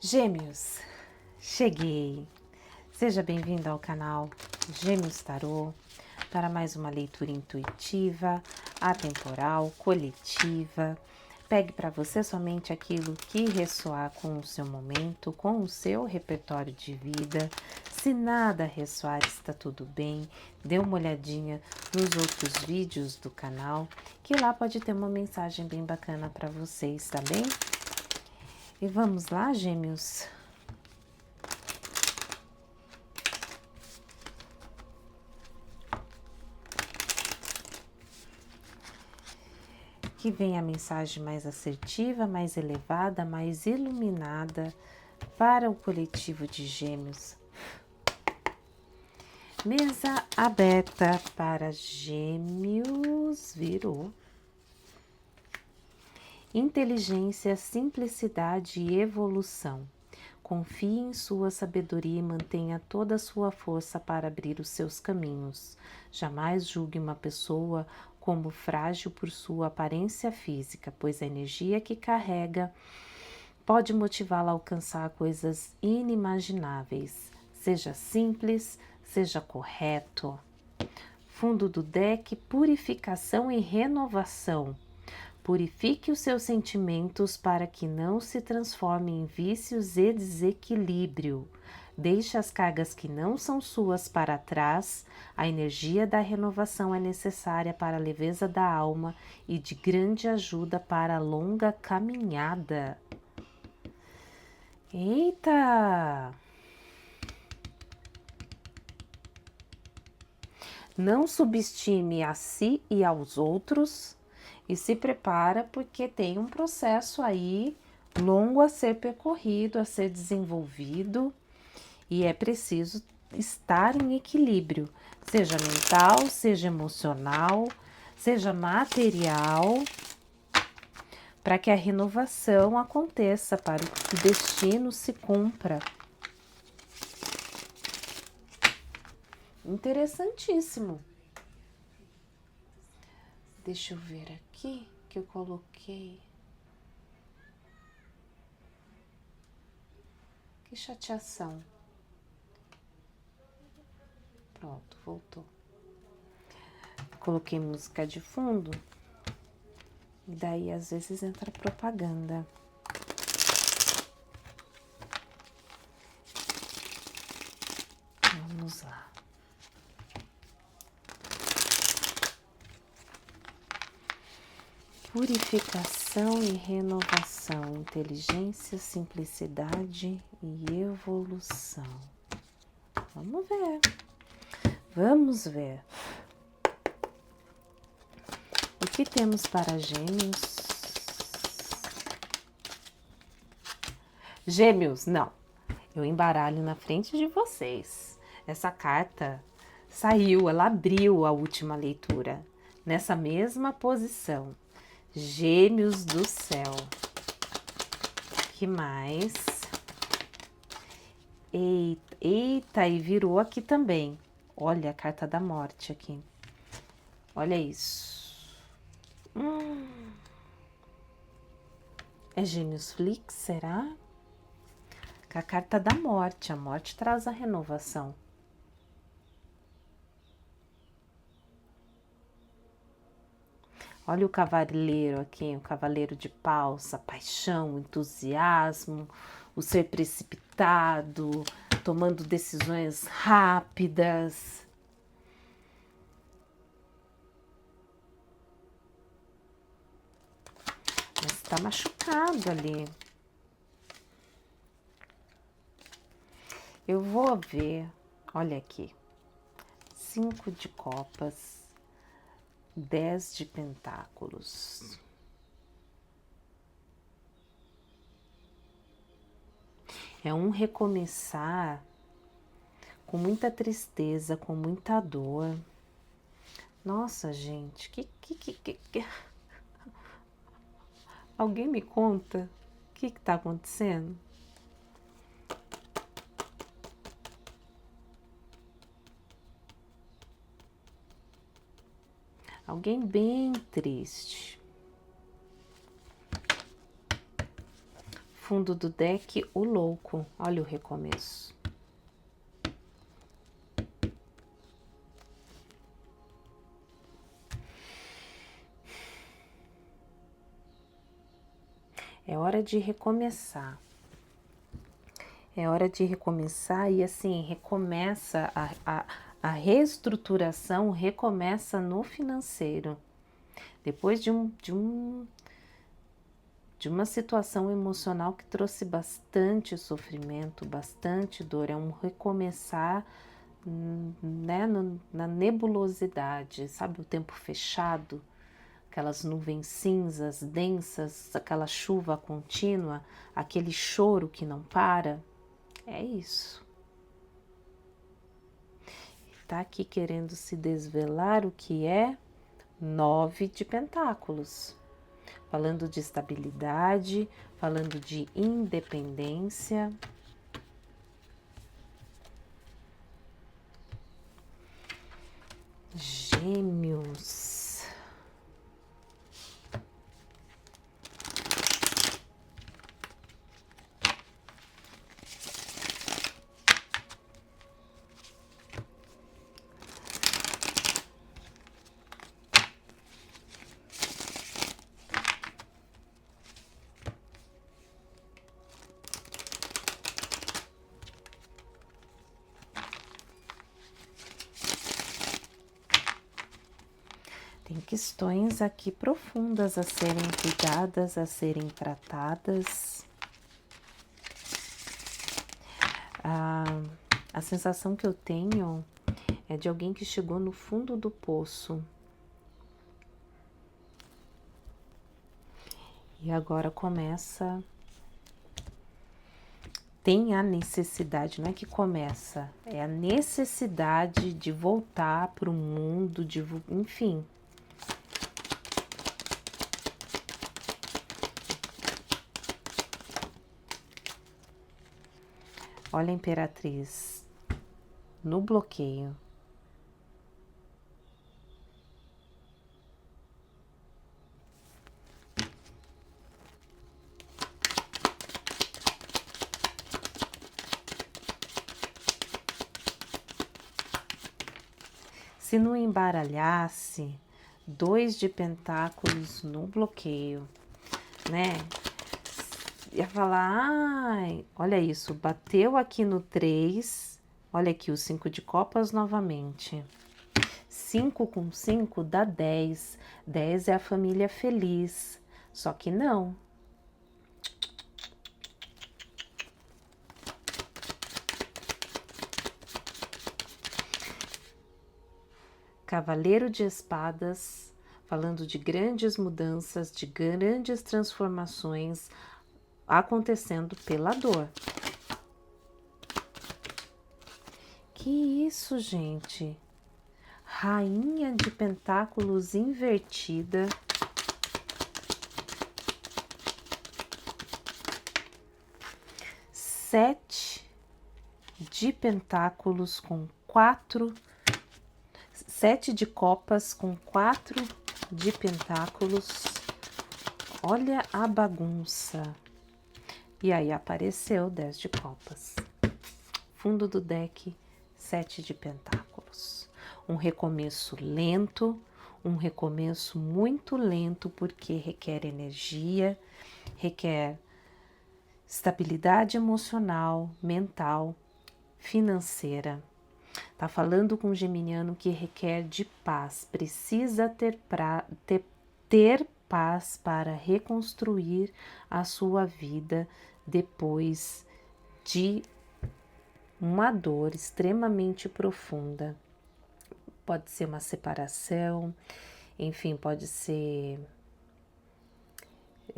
Gêmeos, cheguei! Seja bem-vindo ao canal Gêmeos Tarô para mais uma leitura intuitiva, atemporal, coletiva. Pegue para você somente aquilo que ressoar com o seu momento, com o seu repertório de vida. Se nada ressoar, está tudo bem. Dê uma olhadinha nos outros vídeos do canal, que lá pode ter uma mensagem bem bacana para vocês, tá bem? E vamos lá, Gêmeos? Que vem a mensagem mais assertiva, mais elevada, mais iluminada para o coletivo de Gêmeos. Mesa aberta para Gêmeos, virou. Inteligência, simplicidade e evolução. Confie em sua sabedoria e mantenha toda a sua força para abrir os seus caminhos. Jamais julgue uma pessoa como frágil por sua aparência física, pois a energia que carrega pode motivá-la a alcançar coisas inimagináveis. Seja simples, seja correto. Fundo do deck, purificação e renovação. Purifique os seus sentimentos para que não se transformem em vícios e desequilíbrio. Deixe as cargas que não são suas para trás. A energia da renovação é necessária para a leveza da alma e de grande ajuda para a longa caminhada. Eita! Não subestime a si e aos outros. E se prepara porque tem um processo aí longo a ser percorrido, a ser desenvolvido e é preciso estar em equilíbrio, seja mental, seja emocional, seja material, para que a renovação aconteça, para que o destino se cumpra. Interessantíssimo. Deixa eu ver aqui que eu coloquei. Que chateação. Pronto, voltou. Coloquei música de fundo. E daí às vezes entra propaganda. Vamos lá. Purificação e renovação, inteligência, simplicidade e evolução. Vamos ver. Vamos ver. O que temos para Gêmeos? Gêmeos, não. Eu embaralho na frente de vocês. Essa carta saiu, ela abriu a última leitura. Nessa mesma posição. Gêmeos do céu. Que mais? Eita, e virou aqui também. Olha a carta da morte aqui. Olha isso. É Gêmeos Flix, será? Com a carta da morte. A morte traz a renovação. Olha o cavaleiro aqui, o cavaleiro de paus, a paixão, o entusiasmo, o ser precipitado, tomando decisões rápidas. Mas está machucado ali. Eu vou ver, olha aqui, 5 de copas. 10 de pentáculos. É um recomeçar com muita tristeza, com muita dor. Nossa, gente, que... Alguém me conta o que está acontecendo? Alguém bem triste. Fundo do deck, o louco. Olha o recomeço. É hora de recomeçar. É hora de recomeçar e assim, recomeça a reestruturação, recomeça no financeiro. Depois de uma situação emocional que trouxe bastante sofrimento, bastante dor, é um recomeçar, né, na nebulosidade, sabe, o tempo fechado, aquelas nuvens cinzas, densas, aquela chuva contínua, aquele choro que não para, é isso. Tá aqui querendo se desvelar o que é 9 de pentáculos. Falando de estabilidade, falando de independência. Gêmeos. Tem questões aqui profundas a serem cuidadas, a serem tratadas. A sensação que eu tenho é de alguém que chegou no fundo do poço. E agora começa... Tem a necessidade, não é que começa, é a necessidade de voltar para o mundo, enfim... Olha a Imperatriz no bloqueio. Se não embaralhasse, 2 de pentáculos no bloqueio, né? Ia falar, ai, olha isso, bateu aqui no 3, olha aqui o 5 de copas novamente. 5 com 5 dá 10, 10 é a família feliz, só que não. Cavaleiro de espadas, falando de grandes mudanças, de grandes transformações acontecendo pela dor. Que isso, gente? Rainha de pentáculos invertida. Sete de pentáculos com 4. 7 de copas com 4 de pentáculos. Olha a bagunça. E aí apareceu 10 de copas. Fundo do deck, 7 de pentáculos. Um recomeço lento, um recomeço muito lento, porque requer energia, requer estabilidade emocional, mental, financeira. Tá falando com um geminiano que requer de paz, precisa ter paz para reconstruir a sua vida depois de uma dor extremamente profunda. Pode ser uma separação, enfim, pode ser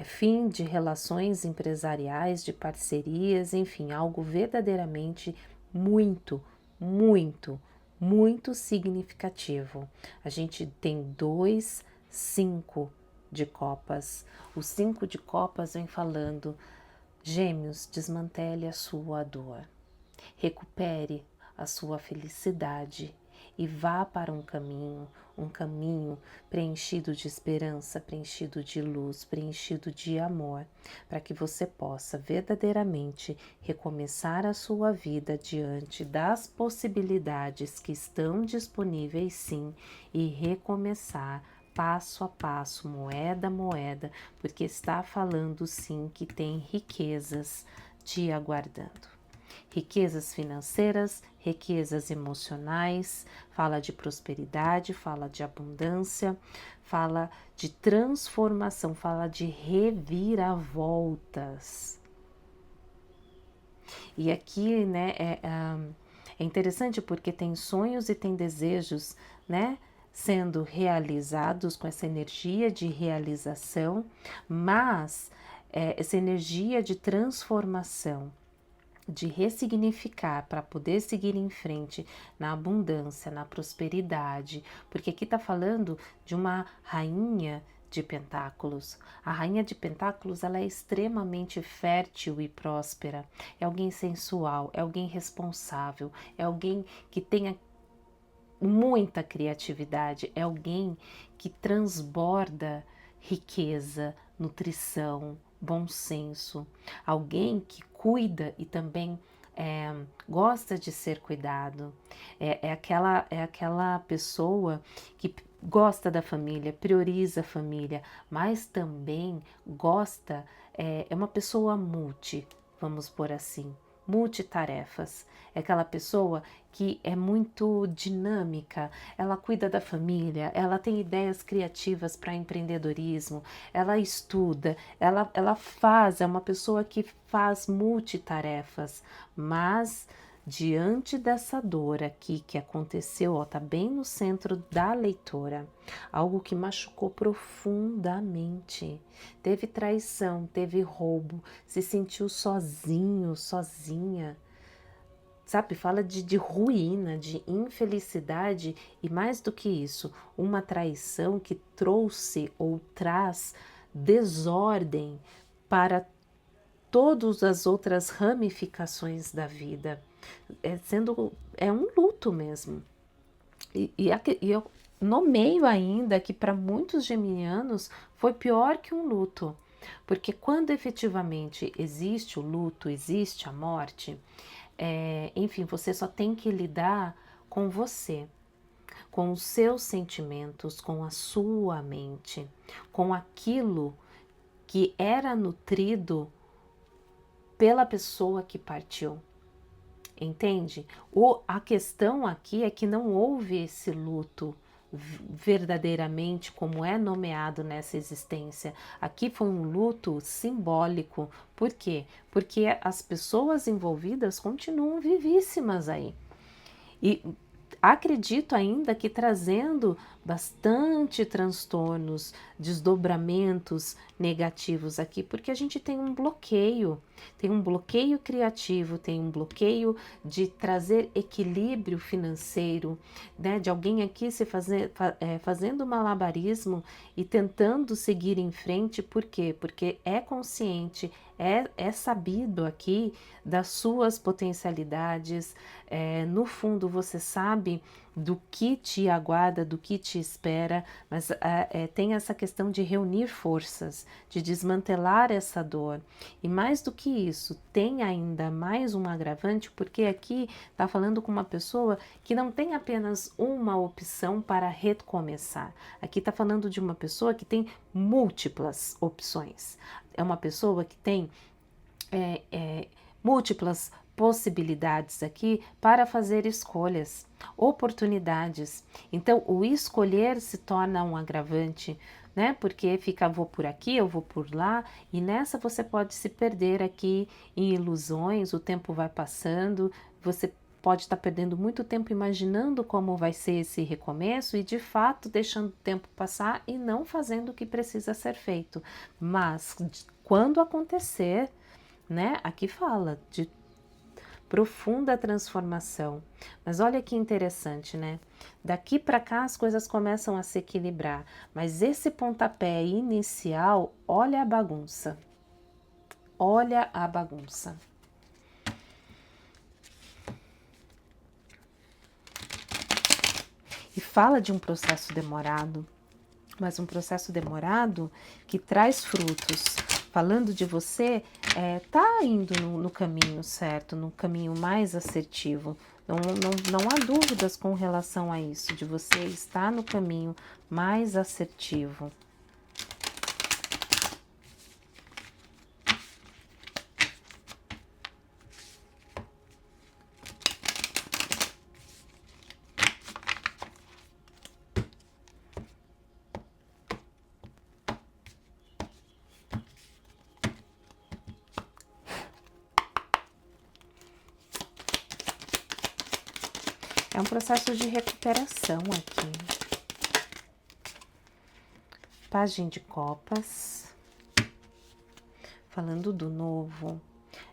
fim de relações empresariais, de parcerias, enfim, algo verdadeiramente muito significativo. A gente tem 2, 5 de copas. O 5 de copas vem falando: Gêmeos, desmantele a sua dor, recupere a sua felicidade e vá para um caminho preenchido de esperança, preenchido de luz, preenchido de amor, para que você possa verdadeiramente recomeçar a sua vida diante das possibilidades que estão disponíveis, sim, e recomeçar passo a passo, moeda a moeda, porque está falando sim que tem riquezas te aguardando. Riquezas financeiras, riquezas emocionais, fala de prosperidade, fala de abundância, fala de transformação, fala de reviravoltas. E aqui, né, é interessante porque tem sonhos e tem desejos, né, sendo realizados com essa energia de realização, mas essa energia de transformação, de ressignificar para poder seguir em frente na abundância, na prosperidade, porque aqui está falando de uma rainha de pentáculos. A rainha de pentáculos, ela é extremamente fértil e próspera, é alguém sensual, é alguém responsável, é alguém que tenha muita criatividade, é alguém que transborda riqueza, nutrição, bom senso, alguém que cuida e também gosta de ser cuidado, é aquela pessoa que gosta da família, prioriza a família, mas também gosta, é uma pessoa vamos por assim, multitarefas, é aquela pessoa que é muito dinâmica, ela cuida da família, ela tem ideias criativas para empreendedorismo, ela estuda, ela faz, é uma pessoa que faz multitarefas, mas diante dessa dor aqui que aconteceu, ó, tá bem no centro da leitora, algo que machucou profundamente, teve traição, teve roubo, se sentiu sozinho, sozinha, sabe, fala de ruína, de infelicidade e mais do que isso, uma traição que trouxe ou traz desordem para todas as outras ramificações da vida, é um luto mesmo. E eu nomeio ainda que para muitos geminianos foi pior que um luto, porque quando efetivamente existe o luto, existe a morte, enfim, você só tem que lidar com você, com os seus sentimentos, com a sua mente, com aquilo que era nutrido pela pessoa que partiu. Entende? A questão aqui é que não houve esse luto verdadeiramente como é nomeado nessa existência. Aqui foi um luto simbólico. Por quê? Porque as pessoas envolvidas continuam vivíssimas aí. E acredito ainda que trazendo bastante transtornos, desdobramentos negativos aqui, porque a gente tem um bloqueio criativo, tem um bloqueio de trazer equilíbrio financeiro, né? De alguém aqui fazendo malabarismo e tentando seguir em frente, por quê? Porque é consciente, é sabido aqui das suas potencialidades, no fundo você sabe do que te aguarda, do que te espera, mas tem essa questão de reunir forças, de desmantelar essa dor. E mais do que isso, tem ainda mais um agravante, porque aqui está falando com uma pessoa que não tem apenas uma opção para recomeçar. Aqui está falando de uma pessoa que tem múltiplas opções. É uma pessoa que tem múltiplas possibilidades aqui para fazer escolhas, oportunidades. Então, o escolher se torna um agravante, né? Porque fica, vou por aqui, eu vou por lá, e nessa você pode se perder aqui em ilusões, o tempo vai passando, você pode estar perdendo muito tempo imaginando como vai ser esse recomeço e de fato deixando o tempo passar e não fazendo o que precisa ser feito. Mas quando acontecer, né? Aqui fala de profunda transformação. Mas olha que interessante, né? Daqui para cá as coisas começam a se equilibrar, mas esse pontapé inicial, olha a bagunça. Olha a bagunça. e fala de um processo demorado, mas um processo demorado que traz frutos. Falando de você, tá indo no caminho certo, no caminho mais assertivo. Não há dúvidas com relação a isso, de você estar no caminho mais assertivo. É um processo de recuperação aqui. Pajem de copas. Falando do novo.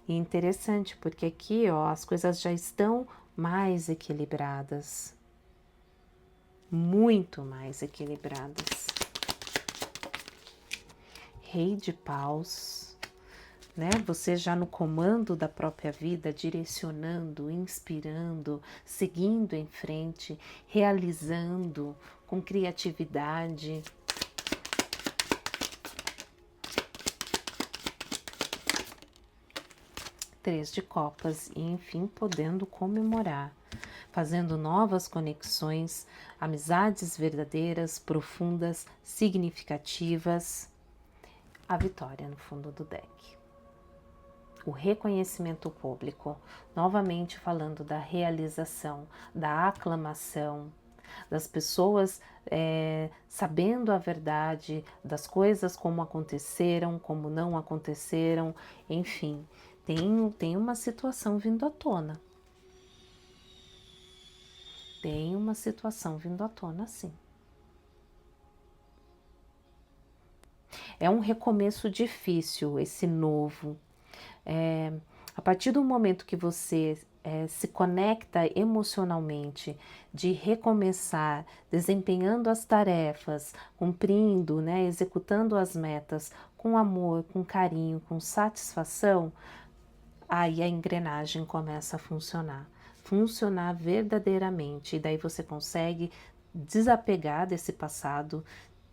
E interessante, porque aqui, ó, as coisas já estão mais equilibradas. Muito mais equilibradas. Rei de paus. Né? Você já no comando da própria vida, direcionando, inspirando, seguindo em frente, realizando com criatividade. Três de copas e, enfim, podendo comemorar, fazendo novas conexões, amizades verdadeiras, profundas, significativas. A vitória no fundo do deck. O reconhecimento público, novamente falando da realização, da aclamação, das pessoas sabendo a verdade, das coisas como aconteceram, como não aconteceram, enfim, tem uma situação vindo à tona. Tem uma situação vindo à tona, sim. É um recomeço difícil, esse novo. A partir do momento que você se conecta emocionalmente de recomeçar, desempenhando as tarefas, cumprindo, né, executando as metas com amor, com carinho, com satisfação, aí a engrenagem começa a funcionar verdadeiramente, e daí você consegue desapegar desse passado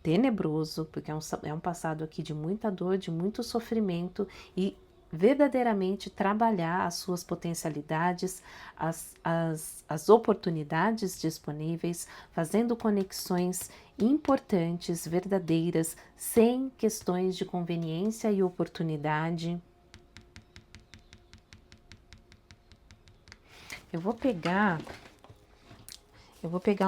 tenebroso, porque é um passado aqui de muita dor, de muito sofrimento, e verdadeiramente trabalhar as suas potencialidades, as oportunidades disponíveis, fazendo conexões importantes, verdadeiras, sem questões de conveniência e oportunidade. Eu vou pegar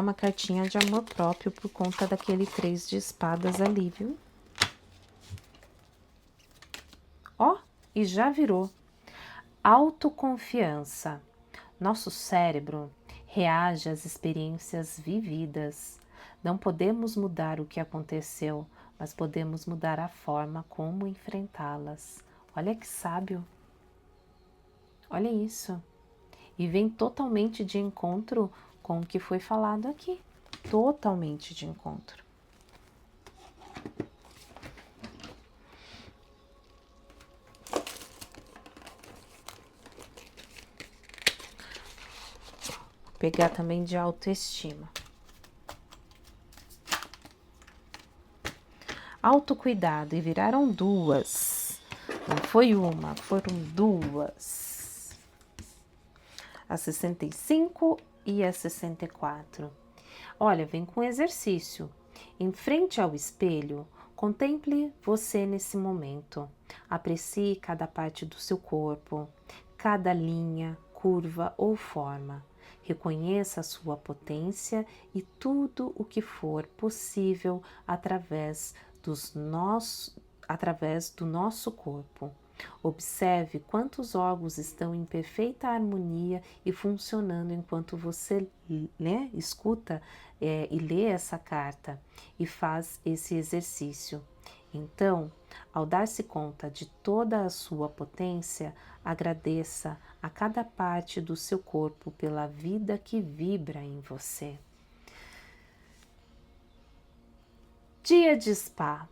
uma cartinha de amor próprio por conta daquele 3 de espadas ali, viu? Ó, e já virou. Autoconfiança. Nosso cérebro reage às experiências vividas. Não podemos mudar o que aconteceu, mas podemos mudar a forma como enfrentá-las. Olha que sábio. Olha isso. E vem totalmente de encontro com o que foi falado aqui. Totalmente de encontro. Vou pegar também de autoestima. Autocuidado, e viraram duas. Não foi uma, foram duas. A 65 e a 64. Olha, vem com exercício. Em frente ao espelho, contemple você nesse momento. Aprecie cada parte do seu corpo, cada linha, curva ou forma. Reconheça a sua potência e tudo o que for possível através do nosso corpo. Observe quantos órgãos estão em perfeita harmonia e funcionando enquanto você, né, escuta e lê essa carta e faz esse exercício. Então, ao dar-se conta de toda a sua potência, agradeça a cada parte do seu corpo pela vida que vibra em você. Dia de spa.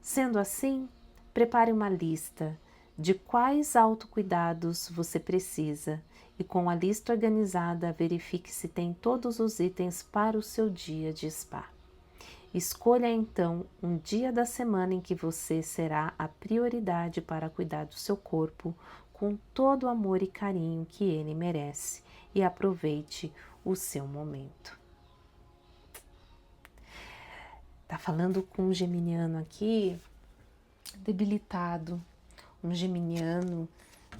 Sendo assim, prepare uma lista de quais autocuidados você precisa e com a lista organizada verifique se tem todos os itens para o seu dia de spa. Escolha então um dia da semana em que você será a prioridade para cuidar do seu corpo com todo o amor e carinho que ele merece e aproveite o seu momento. Tá falando com um geminiano aqui debilitado, um geminiano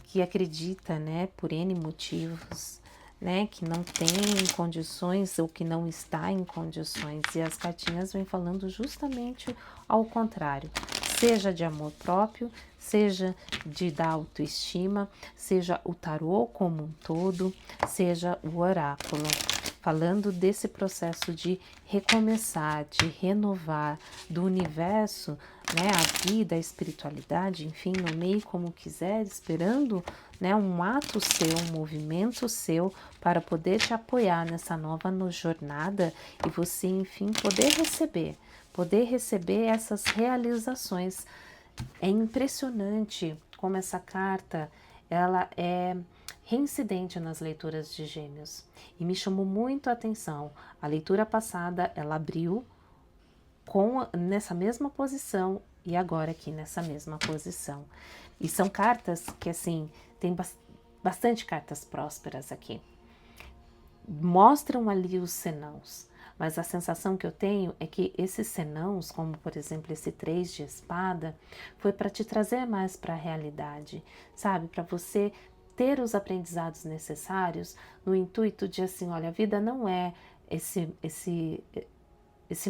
que acredita, né, por N motivos, né, que não tem condições ou que não está em condições, e as cartinhas vêm falando justamente ao contrário, seja de amor próprio, seja da autoestima, seja o tarô como um todo, seja o oráculo, falando desse processo de recomeçar, de renovar, do universo, né, a vida, a espiritualidade, enfim, nomeie como quiser, esperando, né, um ato seu, um movimento seu para poder te apoiar nessa nova jornada e você, enfim, poder receber essas realizações. É impressionante como essa carta, ela é reincidente nas leituras de Gêmeos e me chamou muito a atenção. A leitura passada, ela abriu nessa mesma posição e agora aqui nessa mesma posição. E são cartas que, assim, tem bastante cartas prósperas aqui. Mostram ali os senãos, mas a sensação que eu tenho é que esses senãos, como por exemplo esse 3 de espada, foi para te trazer mais para a realidade, sabe? Para você ter os aprendizados necessários no intuito de assim, olha, a vida não é esse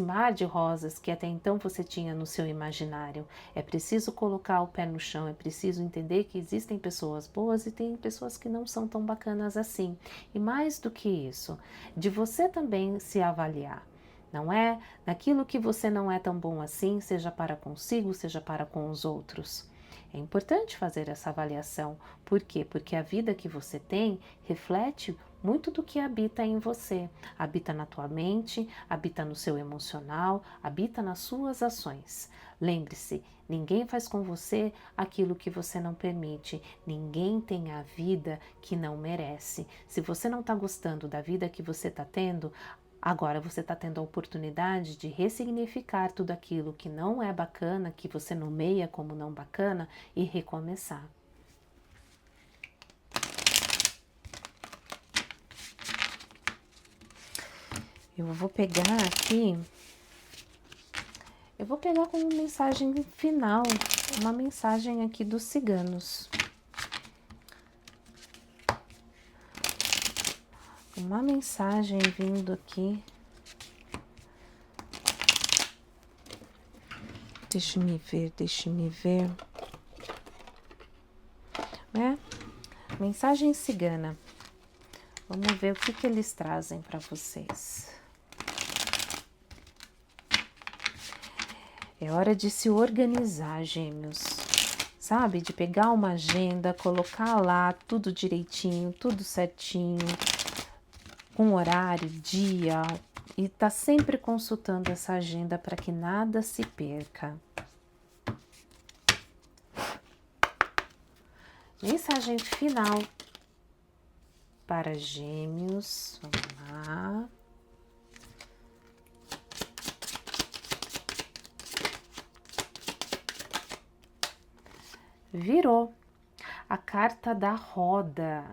mar de rosas que até então você tinha no seu imaginário. É preciso colocar o pé no chão, é preciso entender que existem pessoas boas e tem pessoas que não são tão bacanas assim. E mais do que isso, de você também se avaliar. Não é? Naquilo que você não é tão bom assim, seja para consigo, seja para com os outros. É importante fazer essa avaliação. Por quê? Porque a vida que você tem reflete muito do que habita em você. Habita na tua mente, habita no seu emocional, habita nas suas ações. Lembre-se, ninguém faz com você aquilo que você não permite. Ninguém tem a vida que não merece. Se você não está gostando da vida que você está tendo, agora você está tendo a oportunidade de ressignificar tudo aquilo que não é bacana, que você nomeia como não bacana e recomeçar. Eu vou pegar aqui, eu vou pegar como mensagem final, uma mensagem aqui dos ciganos. Uma mensagem vindo aqui. Deixe-me ver. Né? Mensagem cigana. Vamos ver o que eles trazem para vocês. É hora de se organizar, Gêmeos. Sabe? De pegar uma agenda, colocar lá tudo direitinho, tudo certinho, com horário, dia, e tá sempre consultando essa agenda para que nada se perca. Mensagem final para Gêmeos. Vamos lá. Virou a carta da roda.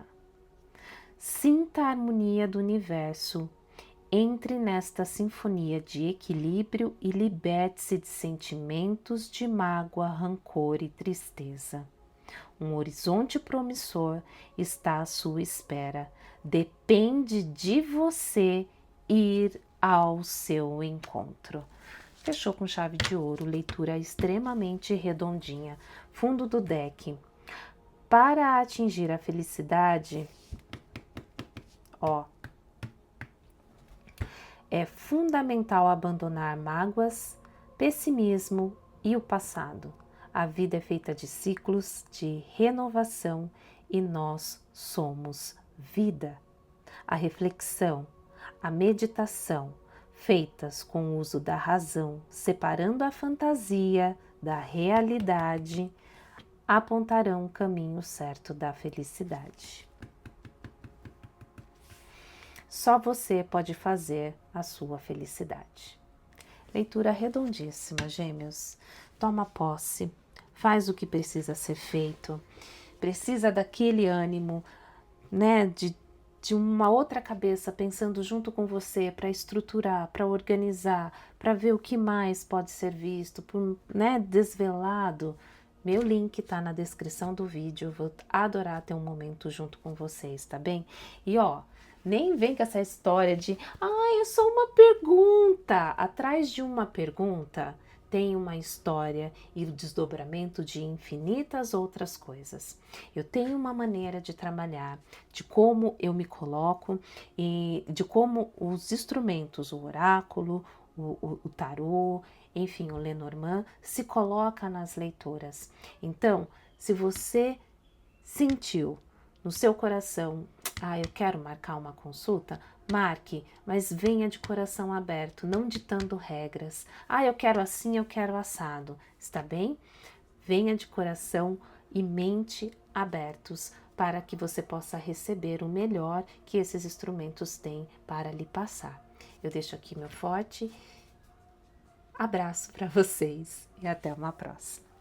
Sinta a harmonia do universo. Entre nesta sinfonia de equilíbrio e liberte-se de sentimentos de mágoa, rancor e tristeza. Um horizonte promissor está à sua espera. Depende de você ir ao seu encontro. Fechou com chave de ouro, leitura extremamente redondinha. Fundo do deck. Para atingir a felicidade, é fundamental abandonar mágoas, pessimismo e o passado. A vida é feita de ciclos de renovação e nós somos vida. A reflexão, a meditação, feitas com o uso da razão, separando a fantasia da realidade, apontarão o caminho certo da felicidade. Só você pode fazer a sua felicidade. Leitura redondíssima, Gêmeos. Toma posse, faz o que precisa ser feito, precisa daquele ânimo, né, de uma outra cabeça pensando junto com você para estruturar, para organizar, para ver o que mais pode ser visto, né, desvelado. Meu link tá na descrição do vídeo, eu vou adorar ter um momento junto com vocês, tá bem? E ó, nem vem com essa história de, é só uma pergunta. Atrás de uma pergunta tem uma história e o desdobramento de infinitas outras coisas. Eu tenho uma maneira de trabalhar, de como eu me coloco e de como os instrumentos, o oráculo, o tarô, enfim, o Lenormand, se coloca nas leituras. Então, se você sentiu no seu coração, eu quero marcar uma consulta, marque, mas venha de coração aberto, não ditando regras. Eu quero assim, eu quero assado, está bem? Venha de coração e mente abertos para que você possa receber o melhor que esses instrumentos têm para lhe passar. Eu deixo aqui meu forte abraço para vocês e até uma próxima.